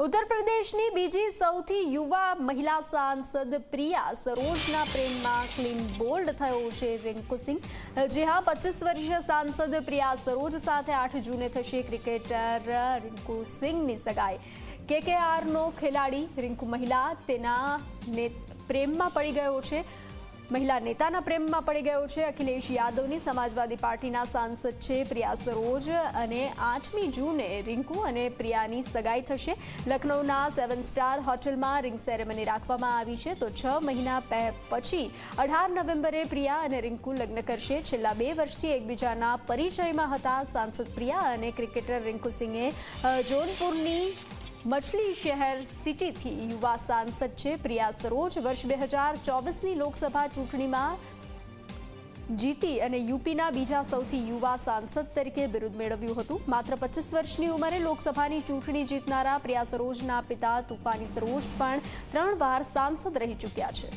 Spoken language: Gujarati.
ઉત્તર પ્રદેશની બીજી સૌથી યુવા મહિલા સાંસદ પ્રિયા સરોજના પ્રેમમાં ક્લીન બોલ્ડ થયો છે રિંકુ સિંહ। જી હા, 25 વર્ષીય સાંસદ પ્રિયા સરોજ સાથે 8 જૂને થશે ક્રિકેટર રિંકુ સિંહની સગાઈ। કેકેઆરનો ખેલાડી રિંકુ મહિલા તેના પ્રેમમાં પડી ગયો છે। મહિલા નેતાના પ્રેમમાં પડી ગયો છે। અખિલેશ યાદવની સમાજવાદી પાર્ટીના સાંસદ છે પ્રિયા સરોજ અને 8મી જૂને રિંકુ અને પ્રિયાની સગાઈ થશે। લખનૌના 7 સ્ટાર હોટલમાં રિંગ સેરેમની રાખવામાં આવી છે। તો 6 મહિના પછી 18 નવેમ્બરે પ્રિયા અને રિંકુ લગ્ન કરશે। છેલ્લા 2 વર્ષથી એકબીજાના પરિચયમાં હતા। સાંસદ પ્રિયા અને ક્રિકેટર રિંકુ સિંહે જોનપુરની મછલી શહેર સિટીથી યુવા સાંસદ છે। પ્રિયા સરોજ વર્ષ 2024ની લોકસભા ચૂંટણીમાં જીતી અને યુપીના બીજા સૌથી યુવા સાંસદ તરીકે બિરુદ મેળવ્યું હતું। માત્ર 25 વર્ષની ઉંમરે લોકસભાની ચૂંટણી જીતનારા પ્રિયા સરોજના પિતા તૂફાની સરોજ પણ 3 વાર સાંસદ રહી ચૂક્યા છે।